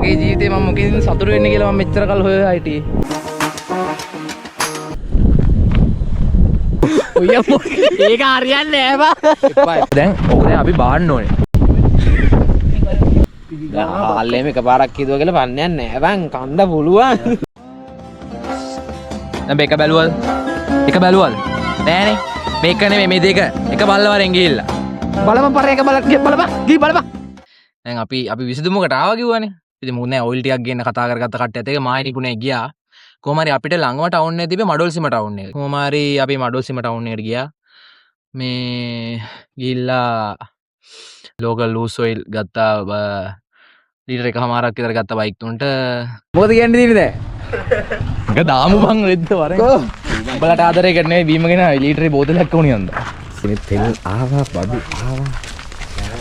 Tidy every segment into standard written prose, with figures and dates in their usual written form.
මගේ ජීවිතේ මම මොකෙන්ද සතුටු වෙන්නේ කියලා මම මෙච්චර කල් හොයලා හිටියේ. ඔය ඒක හරියන්නේ නෑ බා. දැන් ඔක දැන් අපි බාන්න ඕනේ. ආල්ලේම එකපාරක් කිව්වා කියලා පන්නයක් නෑ බං කන්න පුළුවන්. දැන් මේක බැලුවද? එක බැලුවද? නෑනේ. මේක නෙමෙයි මේ දෙක. එක බල්ලවරෙන් ගිහිල්ලා. බලපන් පරේ එක බලපන් ගිහ බලපන්. දැන් අපි විසඳුමකට ආවා කිව්වනේ. ඉතින් මොකද නෑ ඔයිල් ටිකක් ගේන්න කතා කරගත්ත කට්ටියත් එක මායි නිකුනේ ගියා. කොහොම හරි අපිට ළඟම ටවුන් එකේ තිබ්බේ මඩොල්සිම ටවුන් එක. කොහොම හරි අපි මඩොල්සිම ටවුන් එකට ගියා. මේ ගිහිල්ලා ලෝකල් ලූස් ඔයිල් ගත්තා ලීටර් එකමාරක් විතර ගත්ත බයික් තුනට. මොකද කියන්නේ තියෙන්නේ දැන්? එක දාමු බං රෙද්ද වරෙන්. උඹලට ආදරයකට නෙවෙයි බීම ගෙන ලීටරේ බෝතලයක් වුණේ නන්ද. ඉතින් තෙල් ආවා බඩු ආවා.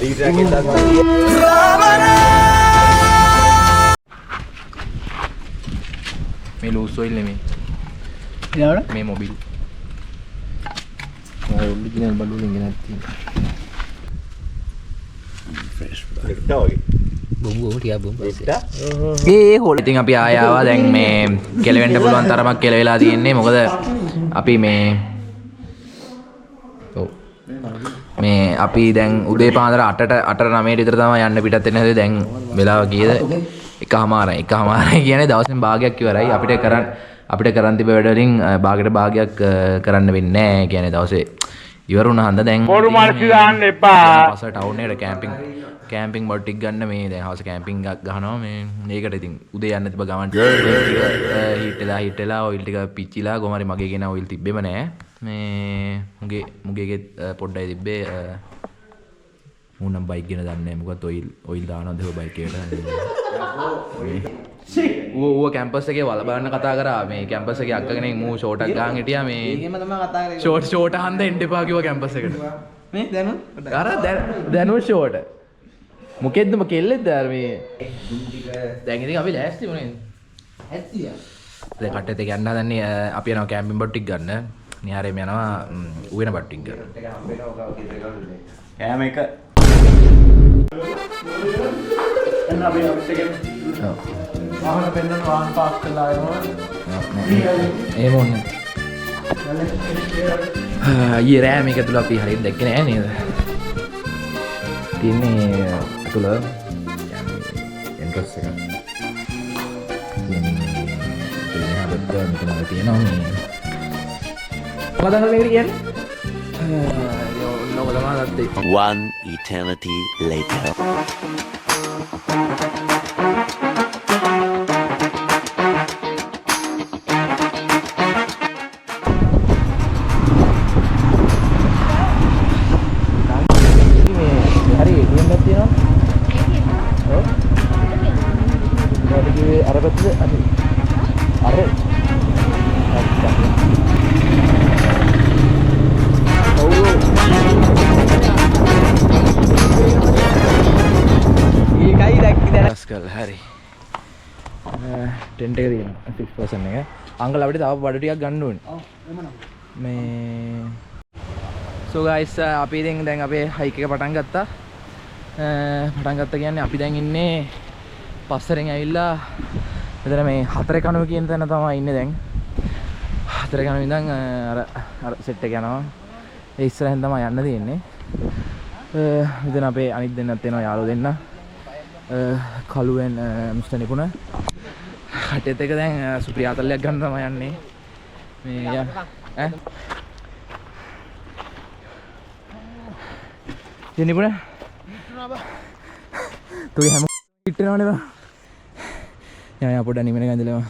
ලීටරයක් දාන්න. මේ ලූස් ඔයිල් නෙමෙයි. ඊළඟට මේ මොබිල්. ඔරිජිනල් බඩු වලින් ගෙනත් තියෙනවා. ෆ්‍රෙෂ් බඩු. බොම්බෝ ටිකක් බොම්බෝ. ඒ හොල. ඉතින් අපි ආය ආවා දැන් මේ කෙලවෙන්න පුළුවන් තරමක් කෙලවෙලා තියෙන්නේ. මොකද අපි මේ මේ අපි දැන් උදේ පාන්දර 8ට 9ට විතර තමයි යන්න පිටත් වෙන්න හදේ. දැන් වෙලාව කීයද? එකමාරයි කියන්නේ දවසෙන් භාගයක් ඉවරයි. අපිට කරන් තිබ්බ වැඩ වලින් භාගයට භාගයක් කරන්න වෙන්නේ නැහැ. කියන්නේ දවසේ ඉවර වුණා හන්ද දැන් පොඩු මාර්කි දාන්න එපා. පස්ස ටවුන් එකට කැම්පින් බඩු ටික ගන්න මේ දැන් හවස කැම්පින් එකක් ගහනවා මේ මේකට ඉතින් උදේ යන්න තිබ්බ ගමන් හීට් වෙලා ඔයිල් ටික පිච්චිලා කොහමරි මගේ ගෙන ඔයිල් තිබ්බෙම නැහැ. මේ මුගේගෙත් පොඩ්ඩයි තිබ්බේ මූනම් බයික් ගෙන දන්නේ නැහැ. මොකද ඔයිල් දානවද ඔය බයික් එකට. ඌ කැම්පස් එකේ වල බලන්න කතා කරා. මේ කැම්පස් එකේ අක්කගෙන මූ ෂෝට් එකක් ගහන් හිටියා මේ. එහෙම තමයි කතා කරේ. ෂෝට් හන්ද එන්න එපා කිව්වා කැම්පස් එකට. මේ දැනුත්? අර දැනුත් ෂෝට්. මොකෙද්ද කෙල්ලෙද්ද අර මේ. දැන් ඉතින් අපි ලෑස්ති මොනේ. ඇත්තියා. දැන් කට්ටෙත් එක යන්න හදන්නේ අපි යනවා කැම්පින් බඩු ටික ගන්න. නිහාරේම යනවා උවෙන බඩු ටික ගන්න. කෑම එක එන්න අපි අපිට ගෙන්න. ඔව්. වාහන පෙන්නන වාහන පාස් කරලා ආවම එහෙම ඕනේ. ඊයේ රෑ මේක තුල අපි හරියට දැක්කේ නෑ නේද? තියන්නේ තුල එන්ට්‍රස් එක. මෙතන තියෙනවා මේ. මොකද මේක කියන්නේ? One eternity later. හරි ටෙන්ට් එක තියෙනවා 6% එක. අංකල් අපිට තව බඩු ටිකක් ගන්න ඕනේ. ඔව් එමනම්. මේ so guys අපි දැන් අපේ හයික් එක පටන් ගත්තා. කියන්නේ අපි දැන් ඉන්නේ පස්සරෙන් ඇවිල්ලා මෙතන මේ 4 කණුව කියන තැන තමයි ඉන්නේ දැන්. 4 කණුව ඉඳන් අර සෙට් එක යනවා. ඒ ඉස්සරහෙන් තමයි යන්න තියෙන්නේ. මෙතන අපේ අනිත් දෙන්නත් එනවා යාළුවෝ දෙන්න. කළුවෙන් මිස්ටර් නිපුණ කටෙත් එක දැන් සුප්‍රියාතල්ලයක් ගන්න තමයි යන්නේ මේ ඈ නිපුණ තුයි හැම ඉටනවනේ බා යා පොඩ්ඩක් නිමන ගඳලම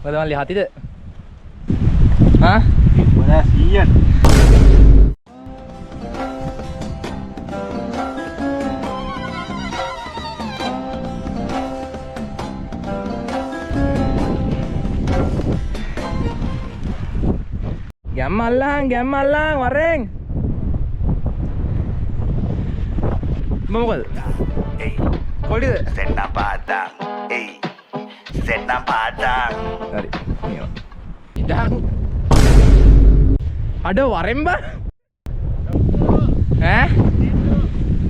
මොකද මල්ලි හතිද හා මොනා 100ක් ගැම්මල්ලාන් වරෙන් මොකද කොටිද Sena padang, Sena padang. හරි ඉතින් අඩ වරෙන් බා ඈ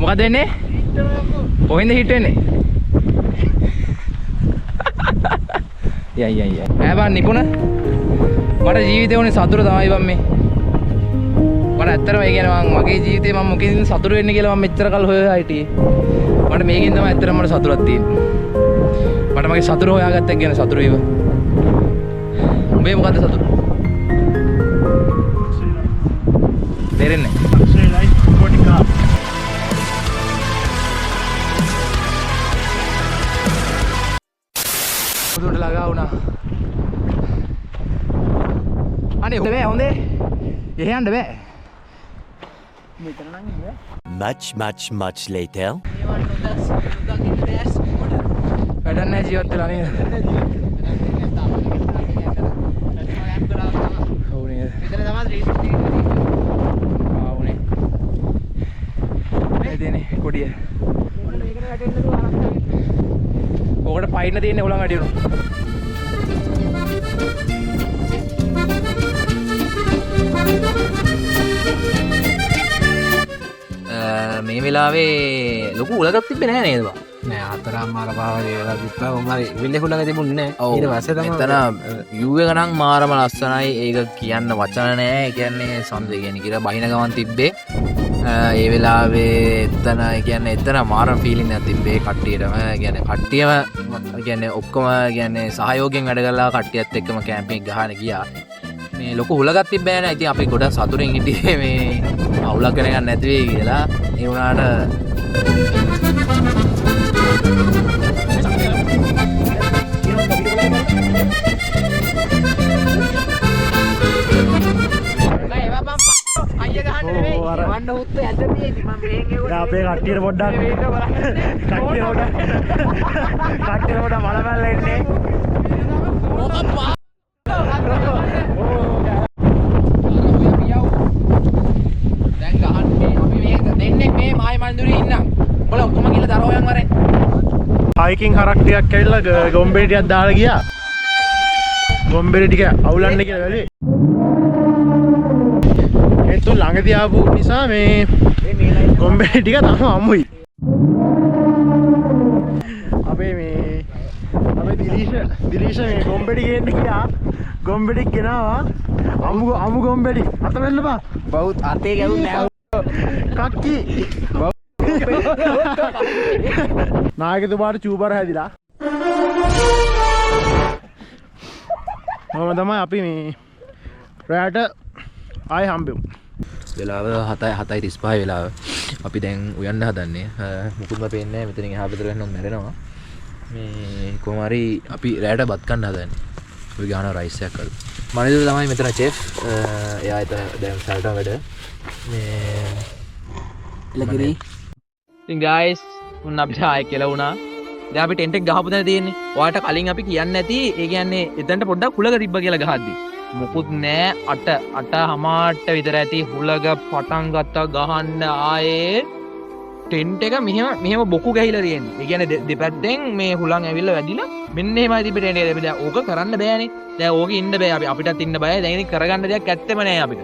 මොකද වෙන්නේ කොහෙන්ද හිට වෙන්නේ යයි ඈ නිපුණ මට ජීවිතේ ඕනේ සතුට තමයි බම් මේ මට ඇත්තටම ඒ කියන්නේ මගේ ජීවිතේ මම මොකෙන්ද සතුට වෙන්නේ කියලා මම මෙච්චර කල් හොයලා හිටියේ මට මේකෙන් තමයි ඇත්තටම මට සතුටක් තියෙන්නේ මට මගේ සතුට හොයාගත්ත එක ගැන සතුට වේව උඹේ මොකද්ද සතුට තේරෙන්නේ උඩට ළඟා වුණා අනේ හොඳ බෑ හොඳේ එහෙ යන්න බෑ Much later. වැඩක් නැහැ ජීවත් වෙලා නේද ඔව් නේද විතර තමයි ආවුනේ මේ දෙනේ කොඩිය ඕකට පයින්න තියෙන්නේ උලන් අඩිය උණු මේ වෙලාවේ ලොකු උලගක් තිබ්බේ නැහැ නේද බා නෑ අතරමාර පාවලේ වල විප්පා උමාරි විල්ලේ හුලඟ තිබුණේ නෑ ඊට පස්සේ තමයි එතන යූ එක නම් මාරම ලස්සනයි ඒක කියන්න වචන නෑ ඒ කියන්නේ සම්ද කියන්නේ කියලා බහින ගමන් තිබ්බේ ඒ වෙලාවේ එතන කියන්නේ එතන මාරම ෆීලිං එකක් තිබ්බේ කට්ටියටම කියන්නේ කට්ටියම කියන්නේ ඔක්කොම කියන්නේ සහයෝගයෙන් වැඩ කරලා කට්ටියත් එක්කම කැම්පින් ගහන ගියා මේ ලොකු හුලගක් තිබ්බේ නෑ ඉතින් අපි ගොඩක් සතුටින් හිටියේ මේ අවුලක් වෙනකන් නැති වෙයි කියලා ඒ වුණාට අපේ කට්ටියට පොඩ්ඩක් බලපල්ලා ඉන්නේ දැන් ගහන්නේ අපි මේක දෙන්නේ මේ මායි මන්දුරේ ඉන්නම් උඹලා ඔක්කොම ගිහලා දරෝයන් වරේ හයිකින් හරක් ටිකක් ඇවිල්ලා ගොම්බෙරි ටිකක් දාලා ගියා ගොම්බෙරි ටික අවුලන්න කියලා වැලේ ඒත් ළඟදී ආපු නිසා මේ ගොම්බෙරි ටික තම අමුයි අපේ දිලීෂ මේ ගොම්බෙරි ගේන්න ගියා ගොම්බෙරි ගෙනාවා අමු ගොම්බෙරි අත වෙන්න බා බෞත් අතේ ගැවුන්නේ නෑ කක්කි නායකතුමාට චූබර හැදිලා තමයි අපි මේ රැට ආය හම්බෙමු වෙලාව 7:35 වෙලාව අපි දැන් උයන්න හදන්නේ මුකුත්ම පේන්නේ නැහැ මෙතනින් එහා පැත්තට යනොත් මැරෙනවා මේ කොහොම හරි අපි රැට බත් කන්න හදන්නේ අපි ගාන රයිස් එකක් කරමු මනිදුර තමයි මෙතන චෙෆ් එයා එතන දැන් සල්ටම වැඩ මේ ලගිරි ඉතින් ගයිස් උන් අපිට ආයෙ කියලා වුණා දැන් අපි ටෙන්ට් එක ගහපු තැන තියෙන්නේ ඔයාලට කලින් අපි කියන්නේ නැති ඒ කියන්නේ එතනට පොඩ්ඩක් හුලග තිබ්බ කියලා ගහද්දි මොකුත් නෑ 8:00 විතර ඇති හුලග පටන් ගත්තා ගහන්න ආයේ ටෙන්ට් එක මෙහෙම බොකු ගහිලා තියෙන්නේ. ඒ කියන්නේ දෙපැත්තෙන් මේ හුලං ඇවිල්ලා වැදිලා මෙන්න එහෙමයි තිබ්බේ ටෙන්ට් එක. දැන් ඕක කරන්න බෑනේ. දැන් ඕකේ ඉන්න බෑ අපිටත් ඉන්න බෑ. දැන් ඉතින් කරගන්න දෙයක් ඇත්තෙම නෑ අපිට.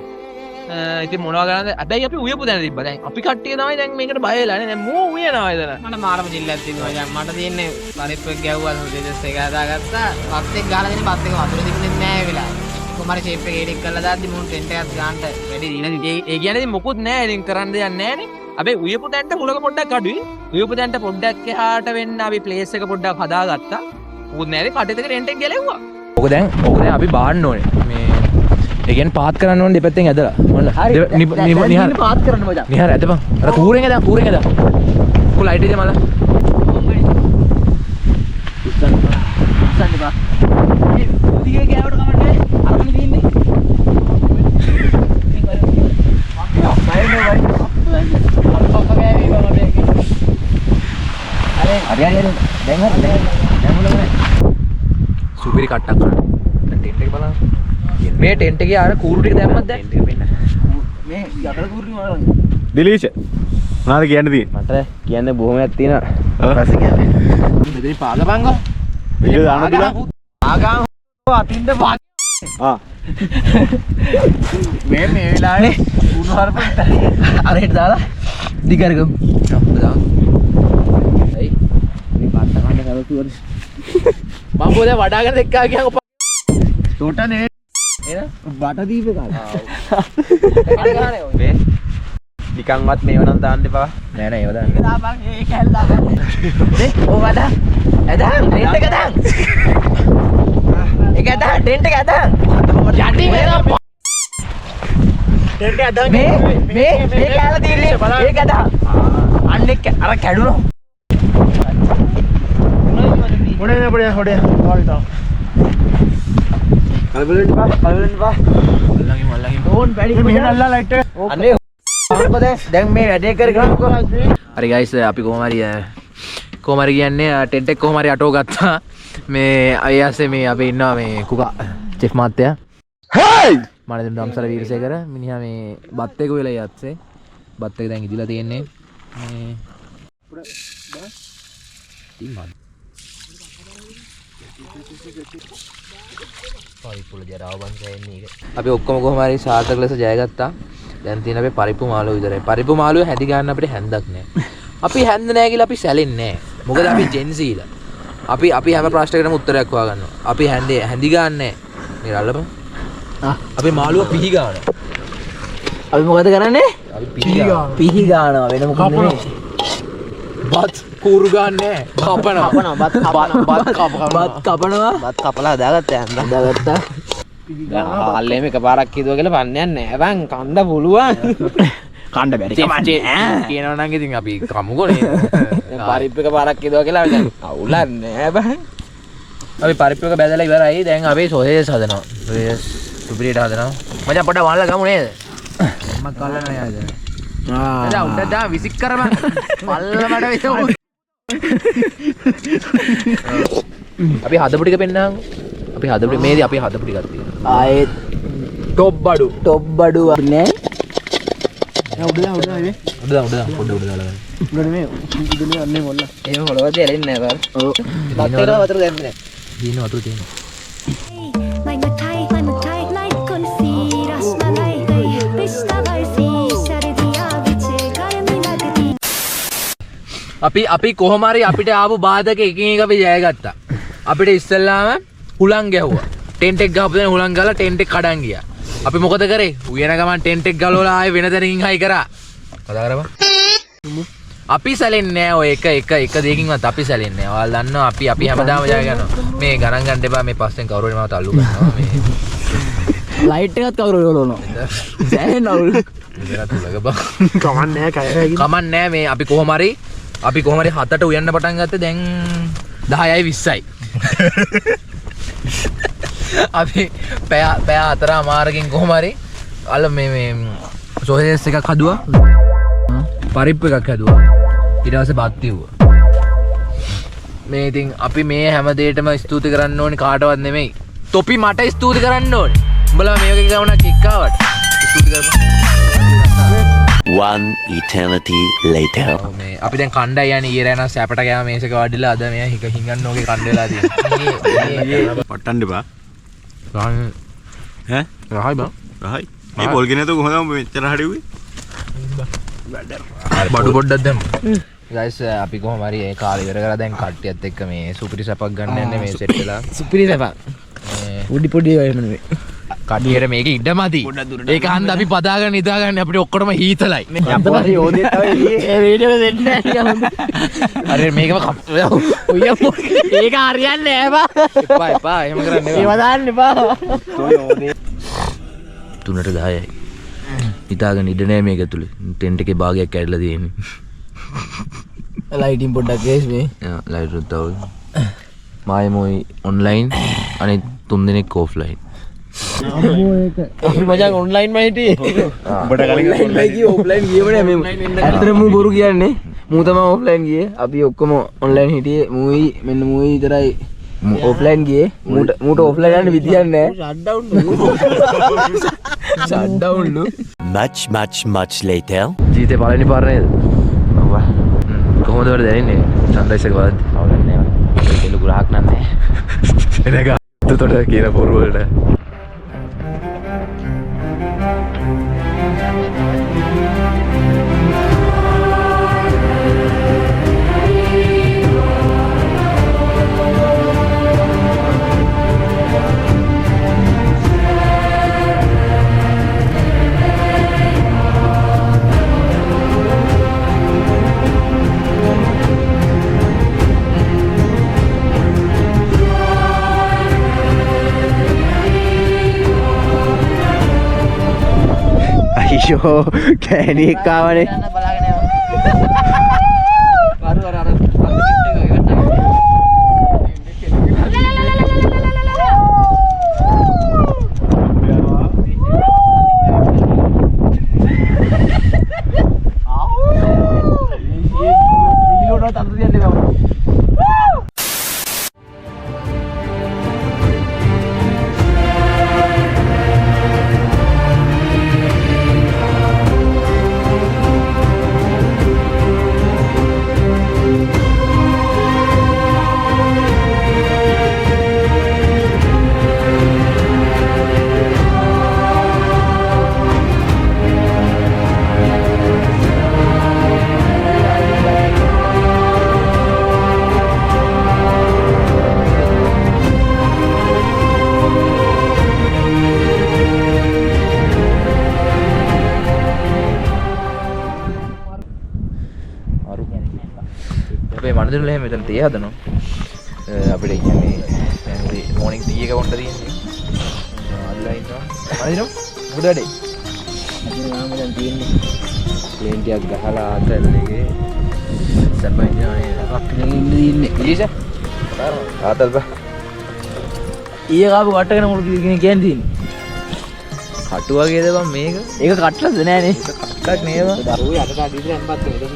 ඉතින් මොනවා කරන්නද? හැබැයි අපි උයපු දැන තිබ්බා. දැන් අපි කට්ටිය තමයි දැන් මේකට බය වෙලානේ. දැන් මෝ උයනවා එතන. මට මාරම දිල්ලක් තිබුණා. දැන් මට තියෙන්නේ පරිප්පුවක් ගැව්වා දෙදස් එක හදාගත්තා. බත් එක ගහලා දෙන බත් එක වතුර තිබුණේ නෑ ඒ වෙලාවේ. කොහමද ෂේප් එක එඩිට් කරලා දාද්දි මුන් ටෙන්ට් එකක් ගන්නට වැඩි දීලා ඒ කියන්නේ ඉතින් මොකුත් නෑ. ඉතින් කරන්න දෙයක් නෑනේ. හැබැයි උයපු දැන්ට හුලක පොඩ්ඩක් අඩුයි. උයපු දැන්ට පොඩ්ඩක් එහාට වෙන්න අපි ප්ලේස් එක පොඩ්ඩක් හදාගත්තා. මොකුත් නෑ. කටේ දෙක ටෙන්ට් එක ගැලෙව්වා. ඕක දැන් අපි බාන්න ඕනේ. මේ ඒ කියන්නේ පාත් කරන්න ඕනේ දෙපැත්තෙන් ඇදලා. මොන්න. නිහාර පාත් කරන්න මචං. නිහාර ඇදපන්. අර කූරෙන් ඇදලා. කො ලයිට් එකේ මල. උස්සන්න බා. මේ උදිගේ ගෑවට කමන්නේ. අරගෙන දින්නේ. සුපිරි කට්ටක් කරන්න. දැන් ටෙන්ට් එක බලන්න. මේ ටෙන්ට් එකේ අර කූරු ටික දැම්මත් දැන් මේ යකඩ කූරු ටික බලන්න. දිලීෂ මොනවද කියන්න තියෙන්නේ? මට කියන්න බොහොමයක් තියෙනවා. පස්සේ කියන්නේ. මෙතනින් පාගපංගෝ. මේක දාන්න දිලා. ආගම් අතින්ද වාග්. මේ වෙලාවේ උණු හරප විතරයි. අරහෙට දාලා දිගරගමු. දාමු. ඇයි? මේ පාත්තම මම දැන් වඩාගෙන එක්කා කියන් ඔප තොටනේ බටදීප නිකන්වත් මේව නම් දාන්න එපා. නෑ නෑ ඒව දාන්න. දාපන් ඒ කැල්ලා නේ ඕ වඩා. එදාන් ටෙන්ට් එක දාන්. ඒක දාන් ටෙන්ට් එක දාන්. යටි වේලා ටෙන්ට් එක දාන්න මේ කැල්ල තියෙන්නේ ඒක දාන්. අන්න එක්ක අර කැඩුණා. හොඩේ හොඩේ කලබලෙන්න බා. අල්ලගිමු. ඕන් වැඩි මෙහෙන් අල්ලලා ලයිට් එක. අනේ දැන් මේ වැඩේ කරගන්නකො. හරි ගයිස් අපි කොහොම හරි කියන්නේ ටෙන්ට් එක කොහොම හරි අටෝ ගත්තා. මේ අයසේ මේ අපි ඉන්නවා මේ කුකා චෙෆ් මාත්‍යා. හයි! මම දැන් ධම්සල වීරසේකර මිනිහා මේ බත් එක වෙලා යත්සේ. බත් එක දැන් ඉදිලා තියෙන්නේ. මේ අපි ඔක්කොම කොහොම හරි සාර්ථක ලෙස ජය ගත්තා. දැන් තියෙන අපේ පරිප්පු මාළුව විතරයි. පරිප්පු මාළුව හැදි ගන්න අපිට හැන්දක් නැහැ. අපි හැන්ද නැහැ කියලා අපි සැලෙන්නේ නැහැ. මොකද අපි ජෙන්සීලා. අපි හැම ප්‍රශ්නයකටම උත්තරයක් හොයාගන්නවා. අපි හැඳි ගන්න නැහැ. මේ රල්ලපන්. අපි මාළුව පිහි ගන්නවා. අපි මොකද කරන්නේ? අපි පිහි ගන්නවා. වෙන මොකද නෙමෙයි. බත් කූරු ගන්නෑ. කපනවා. බත් කපනවා. බත් කපලා හදාගත්තා යන්න. හදාගත්තා. හල්ලේම එකපාරක් කිදුවා කියලා පන්නයක් නෑ බං කන්න පුළුවන් කන්න බැරි කමන්නේ කියනවා නම් ඉතින් අපි කමුකෝ නේද පරිප්පු එක පාරක් කිදුවා කියලා අවුලක් නෑ බං අපි පරිප්පු එක බැදලා ඉවරයි දැන් අපි සොසේස් හදනවා සොසේස් සුපිරියට හදනවා මචං පොඩ්ඩක් වල්ලා ගමු නේද මම කල්ලා නෑ ආද එදා උඩ දා විසික් කරපන් පල්ල මඩ වෙසෝ අපි හදපු ටික පෙන්නන්න අපි හදපු මේදී අපි හදපු ටිකක් තියෙනවා ආයෙත් ටොප් බඩු නෑ උඩ දාලා උඩ මේ උඩනේ අන්නේ මොල්ල එහෙම හොලවද ඇලෙන්නේ නෑ බාර ඔව් බත් එක වතුර දැම්මේ නෑ දින වතුර තියෙනවා Like my Thai, like kulfi, rasmalai, pista barfi, sardiyan vich garmi lagdi. අපි කොහොම හරි අපිට ආපු බාධක එකින් එක අපි ජය ගත්තා. අපිට ඉස්සෙල්ලාම හුලං ගැහුවා. ටෙන්ට් එක ගහපු දෙන හුලං ගාලා ටෙන්ට් එක කඩන් ගියා. අපි මොකද කරේ? උයන ගමන් ටෙන්ට් එක ගලවලා ආයේ වෙන තැනකින් හයි කරා. කතා කරපන්. අපි සැලෙන්නේ නැහැ ඔය එක දෙයකින්වත් අපි සැලෙන්නේ නැහැ. ඔයාලා දන්නවා අපි හැමදාම ජය ගන්නවා. මේ ගණන් ගන්න එපා මේ පස්සෙන් කවුරු හරි මාව තල්ලු කරනවා මේ. ලයිට් එකත් කවුරු යවලනවා සෑහෙන අවුල් ඉතලා තුලක බං. කමන්නේ කමන්නේ මේ අපි කොහොම හරි 7ට උයන්න පටන් ගත්තේ දැන් 10යි 20යි. අපි පැය 4 මාරකින් කොහොම හරි අල මේ සොසේස් එකක් හදුවා. පරිප්පු එකක් හදුවා. ඊට පස්සේ බත් තියුවා. මේ ඉතින් අපි මේ හැම දෙයකටම ස්තුති කරන්න ඕනේ කාටවත් නෙමෙයි. තොපි මට ස්තුති කරන්න ඕනේ. උඹලා මේ වගේ ගමනක් එක්කාවට ස්තුති කරපන්. One eternity later. මේ අපි දැන් කණ්ඩාය යන්නේ ඊයේ රෑ නම් සැපට ගෑම මේසක වාඩිලා අද මෙයා හිඟන්න ඕකේ කණ්ඩ වෙලා තියෙනවා. පට්ටන්න එපා. රහයි ඈ රහයි බං. රහයි. මේ පොල් ගෙනතු කොහොමද මෙච්චර හරියුවේ? බඩු පොඩ්ඩක් දැම්ම. ගයිස් අපි කොහොම හරි ඒ කාලේ ඉවර කරලා දැන් කට්ටියත් එක්ක මේ සුපිරි සැපක් ගන්න යන්නේ මේ සෙට් වෙලා. සුපිරි සපක් පොඩි එහෙම නෙවෙයි කඩියට මේක ඉඩ මදි. ඒක හන්ද අපි පදාගෙන නිදාගන්න අපිට ඔක්කොටම හීතලයි. අපරි ඕදේ තමයි ඒ වීඩියෝ දෙන්න අර මේකම ඒක හරියන්නේ නෑ බා එපා එහෙම කරන්න ඒව දාන්න එපා 3ට 10යි. හිතාගෙන ඉඩ නෑ මේක ඇතුලේ. ටෙන්ට් එකේ භාගයක් කැඩලා තියෙන්නේ. ලයිටින් පොඩ්ඩක් ගේස් මේ ලයිට් උත් තව. මායමෝයි ඔන්ලයින් අනිත් 3 දෙනෙක් ඔෆ්ලයින්. අපි මචං ඔන්ලයින් මම හිටියේ උඹට කලින් ඔන්ලයින් ගියේ ඔෆ්ලයින් ගියේම නෑ මේ ඇත්තටම මූ බොරු කියන්නේ මූ තමයි ඔෆ්ලයින් ගියේ අපි ඔක්කොම ඔන්ලයින් හිටියේ මූයි මෙන්න මූයි විතරයි ඔෆ්ලයින් ගියේ මූට ඔෆ්ලයින් යන්න විදියක් නෑ ෂට්ඩවුන් ලු Much later. ජීවිතේ පළවෙනි පාර නේද? ඔව්. කොහොමද වල දැනෙන්නේ? සන්රයිස් එක බලද්දි. අවුලන්නේ ඒක ලොකු රහක් නෑ එනක අතට කියන පොරු වලට. අයියෝ කෑණි එක්ක ආවනේ. යන්න බලාගෙන යනවා. අර අර අපේ මනදිනුල එහෙම මෙතන තේ හදනවා. අපිට කියන්නේ දැන් උදේ මොර්නින් ටී එක වොන්න තියෙන්නේ. අල්ලා ඉන්නවා. මනදිනු මොකද වැඩේ? අදින ගාම දැන් තියෙන්නේ. ප්ලේන් ටිකක් ගහලා ආතල්ලේගේ සර්බයින් යන්නේ. අපිට ඉන්නේ. ඊස? ආතල් බා. ඊයේ ගාපු කට්ටගෙන මොකද කියන්නේ තියෙන්නේ? කටු වගේද බං මේක? ඒක කට්ටලද නෑනේ. කට්ටක් නේද? දරුවෝ යටට අදින්න යන්නත් වෙලද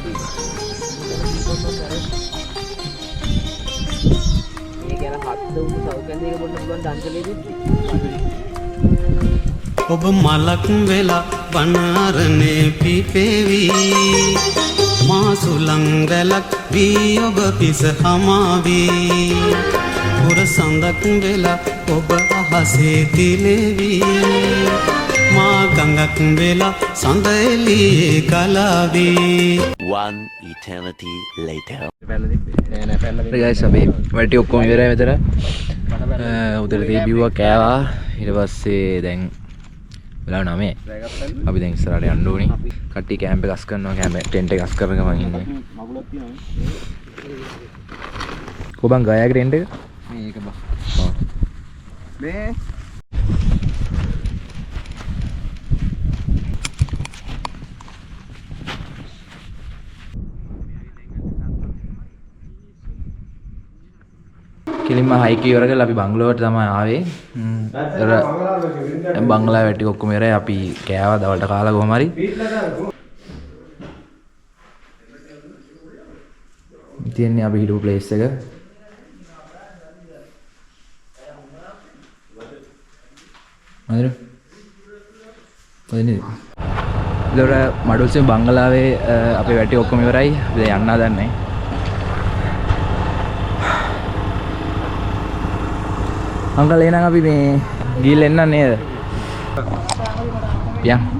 ඔබ මලක් වෙලා වනාරණේ පිපෙවි මා සුලං රැලක් වී ඔබ පිස හමාවී පුර සඳක් වෙලා ඔබ අහසේ තිලෙවි මා ගඟක් වෙලා සඳ එළියේ ගලාවී. One eternity later. ගයිස් අපි වැටි ඔක්කොම ඉවරයි මෙතන. උදේට තේ බිව්වා කෑවා. ඊට පස්සේ දැන් වෙලා 9. අපි දැන් ඉස්සරහට යන්න ඕනේ. කට්ටිය කැම්ප් එක අස් කරනවා. කැම්ප් ටෙන්ට් එක අස් කරගෙන මම ඉන්නේ. මගුලක් තියෙනවා. කොබන් ගායාගේ ටෙන්ට් එක? මේක බා. මේ කෙලින්ම හයික් ඉවර කරලා අපි බංගලෝවට තමයි ආවේ. බංගලාව වැටි ඔක්කොම ඉවරයි. අපි කෑවා දවල්ට කාලා කොහොම හරි. තියන්නේ අපි හිටපු ප්ලේස් එක. මන්දිර. පොදිනේ. ඉතල මඩුල්සේ බංගලාවේ අපේ වැටි ඔක්කොම ඉවරයි. අපි දැන් යන්න හදන්නේ. අංකල් එහෙනම් අපි මේ ගිහින් එන්න නේද? යන්න.